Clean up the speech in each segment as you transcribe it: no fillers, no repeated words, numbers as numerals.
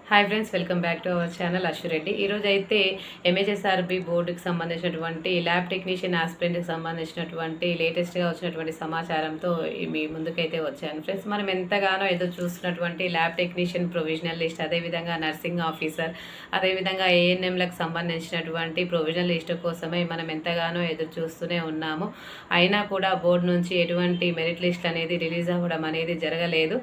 Hi friends, welcome back to our channel Ashwa Reddy. ఈరోజు అయితే MHSRB బోర్డుకి సంబంధించినటువంటి ల్యాబ్ టెక్నీషియన్ ఆస్పిరెంట్కి సంబంధించినటువంటి లేటెస్ట్గా వచ్చినటువంటి సమాచారంతో మీ ముందుకైతే వచ్చాను ఫ్రెండ్స్. మనం ఎంతగానో ఎదురు చూస్తున్నటువంటి ల్యాబ్ టెక్నీషియన్ ప్రొవిజనల్ లిస్ట్, అదేవిధంగా నర్సింగ్ ఆఫీసర్, అదేవిధంగా ఏఎన్ఎంలకు సంబంధించినటువంటి ప్రొవిజనల్ లిస్ట్ కోసమే మనం ఎంతగానో ఎదురు చూస్తూనే ఉన్నాము. అయినా కూడా బోర్డు నుంచి ఎటువంటి మెరిట్ లిస్ట్ అనేది రిలీజ్ అవ్వడం అనేది జరగలేదు.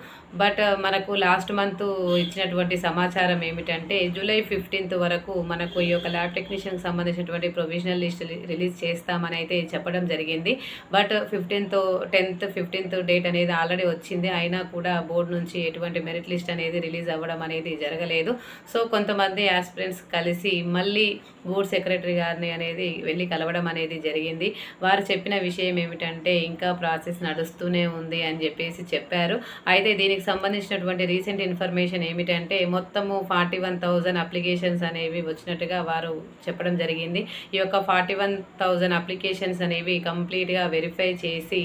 బట్ మనకు లాస్ట్ మంత్ ఇచ్చినటువంటి సమాచారం ఏమిటంటే జూలై 15 వరకు మనకు ఈ యొక్క ల్యాబ్ టెక్నీషియన్కి సంబంధించినటువంటి ప్రొవిజనల్ లిస్ట్ రిలీజ్ చేస్తామని అయితే చెప్పడం జరిగింది. బట్ 15th డేట్ అనేది ఆల్రెడీ వచ్చింది. అయినా కూడా బోర్డు నుంచి ఎటువంటి మెరిట్ లిస్ట్ అనేది రిలీజ్ అవ్వడం అనేది జరగలేదు. సో కొంతమంది ఆస్పిరెంట్స్ కలిసి మళ్ళీ బోర్డు సెక్రటరీ గారిని అనేది వెళ్ళి కలవడం అనేది జరిగింది. వారు చెప్పిన విషయం ఏమిటంటే ఇంకా ప్రాసెస్ నడుస్తూనే ఉంది అని చెప్పారు. అయితే దీనికి సంబంధించినటువంటి రీసెంట్ ఇన్ఫర్మేషన్ ఏమిటంటే మొత్తము 41,000 అప్లికేషన్స్ అనేవి వచ్చినట్టుగా వారు చెప్పడం జరిగింది. ఈ యొక్క 41,000 అప్లికేషన్స్ అనేవి కంప్లీట్గా వెరిఫై చేసి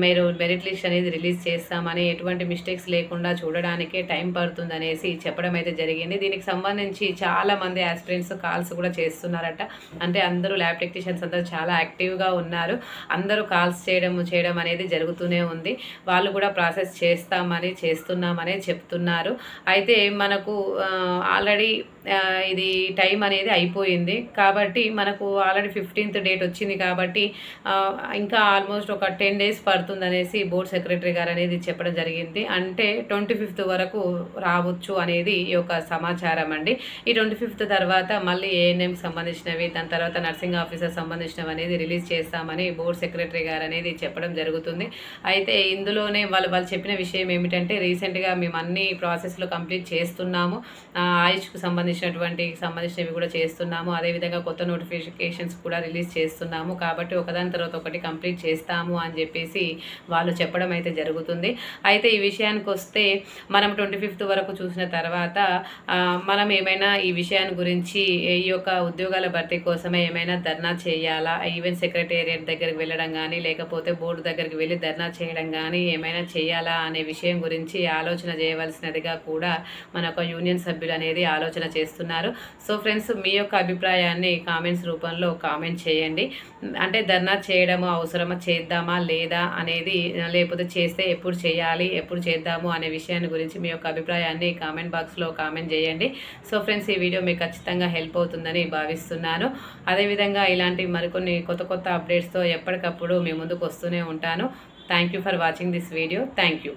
మీరు మెరిట్ లిస్ట్ అనేది రిలీజ్ చేస్తామని, ఎటువంటి మిస్టేక్స్ లేకుండా చూడడానికే టైం పడుతుంది అనేసి చెప్పడం అయితే జరిగింది. దీనికి సంబంధించి చాలా మంది ఆస్పిరెంట్స్ కాల్స్ కూడా చేస్తున్నారట. అంటే అందరూ ల్యాబ్ టెక్నీషియన్స్ అందరూ చాలా యాక్టివ్గా ఉన్నారు. అందరూ కాల్స్ చేయడం అనేది జరుగుతూనే ఉంది. వాళ్ళు కూడా ప్రాసెస్ చేస్తున్నామని చెప్తున్నారు. అయితే మనకు ఆల్రెడీ ఇది టైం అనేది అయిపోయింది కాబట్టి మనకు ఆల్రెడీ 15th డేట్ వచ్చింది కాబట్టి ఇంకా ఆల్మోస్ట్ ఒక 10 days పడుతుంది అనేసి బోర్డ్ సెక్రటరీ గారు అనేది చెప్పడం జరిగింది. అంటే 25th వరకు రావచ్చు అనేది ఈ యొక్క సమాచారం అండి. ఈ 25th తర్వాత మళ్ళీ ఏఎన్ఎంకి సంబంధించినవి, దాని తర్వాత నర్సింగ్ ఆఫీసర్ సంబంధించినవి అనేది రిలీజ్ చేస్తామని బోర్డ్ సెక్రటరీ గారు అనేది చెప్పడం జరుగుతుంది. అయితే ఇందులోనే వాళ్ళు చెప్పిన విషయం ఏమిటంటే రీసెంట్గా మేము అన్ని ప్రాసెస్లు కంప్లీట్ చేస్తున్నాము, ఆయుష్కు సంబంధించినవి కూడా చేస్తున్నాము, అదేవిధంగా కొత్త నోటిఫికేషన్స్ కూడా రిలీజ్ చేస్తున్నాము కాబట్టి ఒకదాని తర్వాత ఒకటి కంప్లీట్ చేస్తాము అని చెప్పేసి వాళ్ళు చెప్పడం అయితే జరుగుతుంది. అయితే ఈ విషయానికి వస్తే మనం 25th వరకు చూసిన తర్వాత మనం ఏమైనా ఈ విషయాన్ని గురించి ఈ యొక్క ఉద్యోగాల భర్తీ కోసమే ఏమైనా ధర్నా చేయాలా, ఈవెంట్ సెక్రటేరియట్ దగ్గరికి వెళ్ళడం కానీ లేకపోతే బోర్డు దగ్గరికి వెళ్ళి ధర్నా చేయడం కానీ ఏమైనా చేయాలా అనే విషయం గురించి ఆలోచన చేయవలసినదిగా కూడా మన ఒక యూనియన్ సభ్యులు అనేది ఆలోచన చేస్తున్నారు. సో ఫ్రెండ్స్, మీ యొక్క అభిప్రాయాన్ని కామెంట్స్ రూపంలో కామెంట్ చేయండి. అంటే ధర్నా చేయడము అవసరమా, చేద్దామా లేదా అనేది, లేకపోతే చేస్తే ఎప్పుడు చేయాలి, ఎప్పుడు చేద్దాము అనే విషయాన్ని గురించి మీ యొక్క అభిప్రాయాన్ని కామెంట్ బాక్స్లో కామెంట్ చేయండి. సో ఫ్రెండ్స్, ఈ వీడియో మీకు ఖచ్చితంగా హెల్ప్ అవుతుందని భావిస్తున్నాను. అదేవిధంగా ఇలాంటి మరికొన్ని కొత్త అప్డేట్స్తో ఎప్పటికప్పుడు మీ ముందుకు వస్తూనే ఉంటాను. Thank you for watching this video. Thank you.